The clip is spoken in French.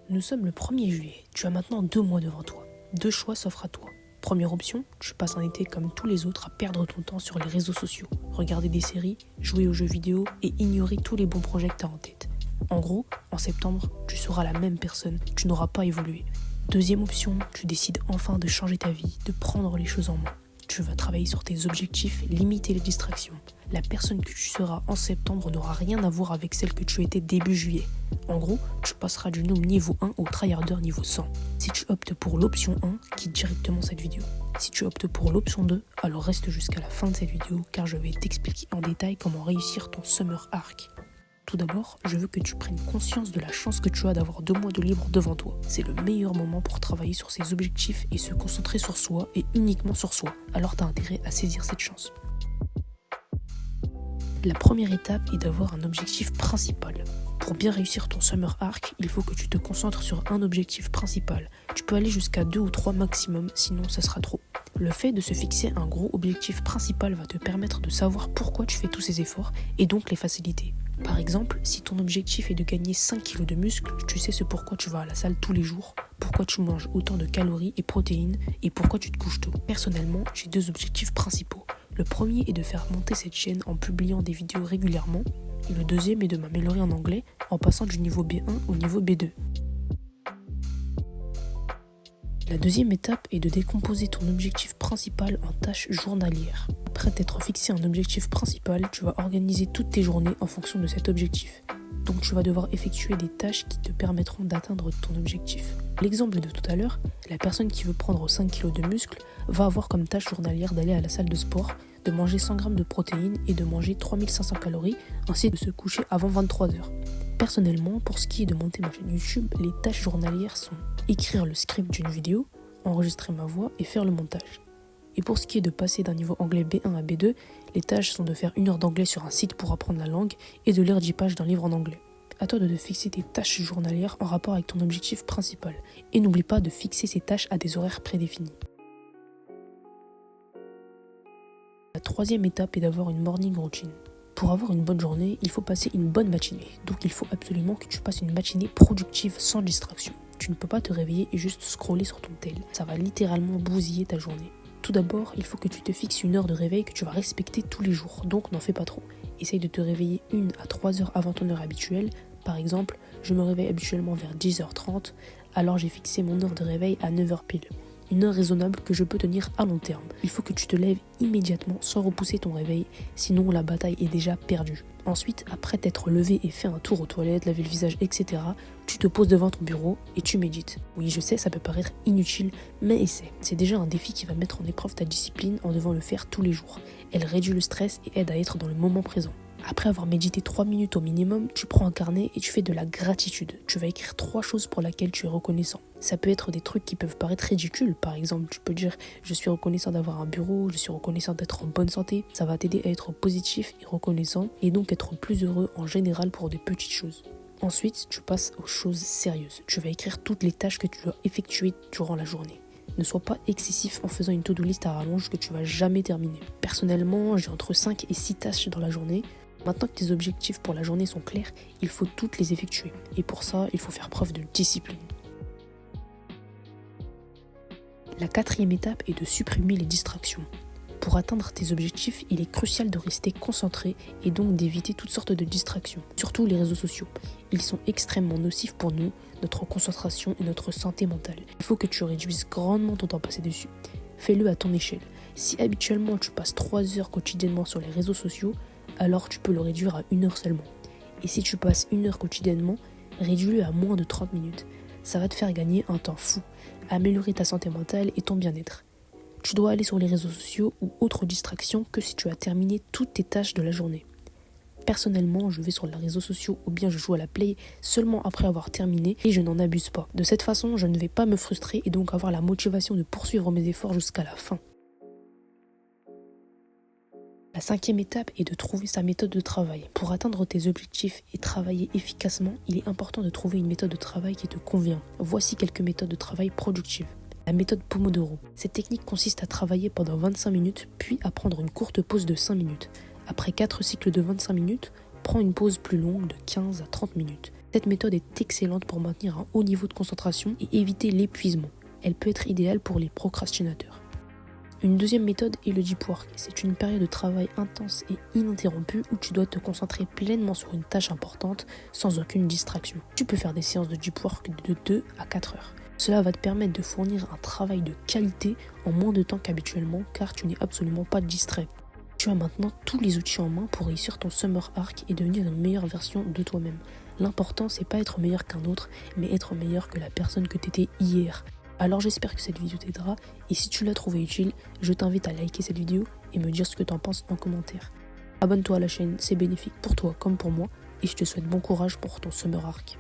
Nous sommes le 1er juillet, tu as maintenant 2 mois devant toi. 2 choix s'offrent à toi. Première option, tu passes un été comme tous les autres à perdre ton temps sur les réseaux sociaux, regarder des séries, jouer aux jeux vidéo et ignorer tous les bons projets que tu as en tête. En gros, en septembre, tu seras la même personne, tu n'auras pas évolué. Deuxième option, tu décides enfin de changer ta vie, de prendre les choses en main. Tu vas travailler sur tes objectifs, limiter les distractions. La personne que tu seras en septembre n'aura rien à voir avec celle que tu étais début juillet. En gros, tu passeras du noob niveau 1 au tryharder niveau 100. Si tu optes pour l'option 1, quitte directement cette vidéo. Si tu optes pour l'option 2, alors reste jusqu'à la fin de cette vidéo car je vais t'expliquer en détail comment réussir ton Summer Arc. Tout d'abord, je veux que tu prennes conscience de la chance que tu as d'avoir 2 mois de libre devant toi. C'est le meilleur moment pour travailler sur ses objectifs et se concentrer sur soi et uniquement sur soi. Alors tu as intérêt à saisir cette chance. La première étape est d'avoir un objectif principal. Pour bien réussir ton Summer Arc, il faut que tu te concentres sur un objectif principal. Tu peux aller jusqu'à 2 ou 3 maximum, sinon ça sera trop. Le fait de se fixer un gros objectif principal va te permettre de savoir pourquoi tu fais tous ces efforts et donc les faciliter. Par exemple, si ton objectif est de gagner 5 kg de muscles, tu sais ce pourquoi tu vas à la salle tous les jours, pourquoi tu manges autant de calories et protéines et pourquoi tu te couches tôt. Personnellement, j'ai 2 objectifs principaux. Le premier est de faire monter cette chaîne en publiant des vidéos régulièrement et le deuxième est de m'améliorer en anglais en passant du niveau B1 au niveau B2. La deuxième étape est de décomposer ton objectif principal en tâches journalières. Après t'être fixé un objectif principal, tu vas organiser toutes tes journées en fonction de cet objectif. Donc tu vas devoir effectuer des tâches qui te permettront d'atteindre ton objectif. L'exemple de tout à l'heure, la personne qui veut prendre 5 kg de muscles va avoir comme tâche journalière d'aller à la salle de sport, de manger 100 g de protéines et de manger 3500 calories, ainsi de se coucher avant 23 h. Personnellement, pour ce qui est de monter ma chaîne YouTube, les tâches journalières sont écrire le script d'une vidéo, enregistrer ma voix et faire le montage. Et pour ce qui est de passer d'un niveau anglais B1 à B2, les tâches sont de faire 1 heure d'anglais sur un site pour apprendre la langue et de lire 10 pages d'un livre en anglais. À toi de te fixer tes tâches journalières en rapport avec ton objectif principal. Et n'oublie pas de fixer ces tâches à des horaires prédéfinis. La troisième étape est d'avoir une morning routine. Pour avoir une bonne journée, il faut passer une bonne matinée. Donc il faut absolument que tu passes une matinée productive sans distraction. Tu ne peux pas te réveiller et juste scroller sur ton tel. Ça va littéralement bousiller ta journée. Tout d'abord, il faut que tu te fixes une heure de réveil que tu vas respecter tous les jours. Donc n'en fais pas trop. Essaye de te réveiller 1 à 3 heures avant ton heure habituelle. Par exemple, je me réveille habituellement vers 10h30. Alors j'ai fixé mon heure de réveil à 9h pile. Une heure raisonnable que je peux tenir à long terme. Il faut que tu te lèves immédiatement sans repousser ton réveil, sinon la bataille est déjà perdue. Ensuite, après t'être levé et fait un tour aux toilettes, laver le visage, etc., tu te poses devant ton bureau et tu médites. Oui, je sais, ça peut paraître inutile, mais essaie. C'est déjà un défi qui va mettre en épreuve ta discipline en devant le faire tous les jours. Elle réduit le stress et aide à être dans le moment présent. Après avoir médité 3 minutes au minimum, tu prends un carnet et tu fais de la gratitude. Tu vas écrire 3 choses pour lesquelles tu es reconnaissant. Ça peut être des trucs qui peuvent paraître ridicules. Par exemple, tu peux dire « Je suis reconnaissant d'avoir un bureau, je suis reconnaissant d'être en bonne santé ». Ça va t'aider à être positif et reconnaissant et donc être plus heureux en général pour des petites choses. Ensuite, tu passes aux choses sérieuses. Tu vas écrire toutes les tâches que tu dois effectuer durant la journée. Ne sois pas excessif en faisant une to-do list à rallonge que tu vas jamais terminer. Personnellement, j'ai entre 5 et 6 tâches dans la journée. Maintenant que tes objectifs pour la journée sont clairs, il faut toutes les effectuer. Et pour ça, il faut faire preuve de discipline. La quatrième étape est de supprimer les distractions. Pour atteindre tes objectifs, il est crucial de rester concentré et donc d'éviter toutes sortes de distractions, surtout les réseaux sociaux. Ils sont extrêmement nocifs pour nous, notre concentration et notre santé mentale. Il faut que tu réduises grandement ton temps passé dessus. Fais-le à ton échelle. Si habituellement tu passes 3 heures quotidiennement sur les réseaux sociaux, alors tu peux le réduire à 1 heure seulement. Et si tu passes 1 heure quotidiennement, réduis-le à moins de 30 minutes. Ça va te faire gagner un temps fou, améliorer ta santé mentale et ton bien-être. Tu dois aller sur les réseaux sociaux ou autres distractions que si tu as terminé toutes tes tâches de la journée. Personnellement, je vais sur les réseaux sociaux ou bien je joue à la play seulement après avoir terminé et je n'en abuse pas. De cette façon, je ne vais pas me frustrer et donc avoir la motivation de poursuivre mes efforts jusqu'à la fin. La 5e étape est de trouver sa méthode de travail. Pour atteindre tes objectifs et travailler efficacement, il est important de trouver une méthode de travail qui te convient. Voici quelques méthodes de travail productives. La méthode Pomodoro. Cette technique consiste à travailler pendant 25 minutes, puis à prendre une courte pause de 5 minutes. Après 4 cycles de 25 minutes, prends une pause plus longue de 15 à 30 minutes. Cette méthode est excellente pour maintenir un haut niveau de concentration et éviter l'épuisement. Elle peut être idéale pour les procrastinateurs. Une deuxième méthode est le deep work. C'est une période de travail intense et ininterrompue où tu dois te concentrer pleinement sur une tâche importante sans aucune distraction. Tu peux faire des séances de deep work de 2 à 4 heures. Cela va te permettre de fournir un travail de qualité en moins de temps qu'habituellement car tu n'es absolument pas distrait. Tu as maintenant tous les outils en main pour réussir ton Summer Arc et devenir une meilleure version de toi-même. L'important, c'est pas être meilleur qu'un autre, mais être meilleur que la personne que tu étais hier. Alors j'espère que cette vidéo t'aidera et si tu l'as trouvée utile, je t'invite à liker cette vidéo et me dire ce que t'en penses en commentaire. Abonne-toi à la chaîne, c'est bénéfique pour toi comme pour moi et je te souhaite bon courage pour ton Summer Arc.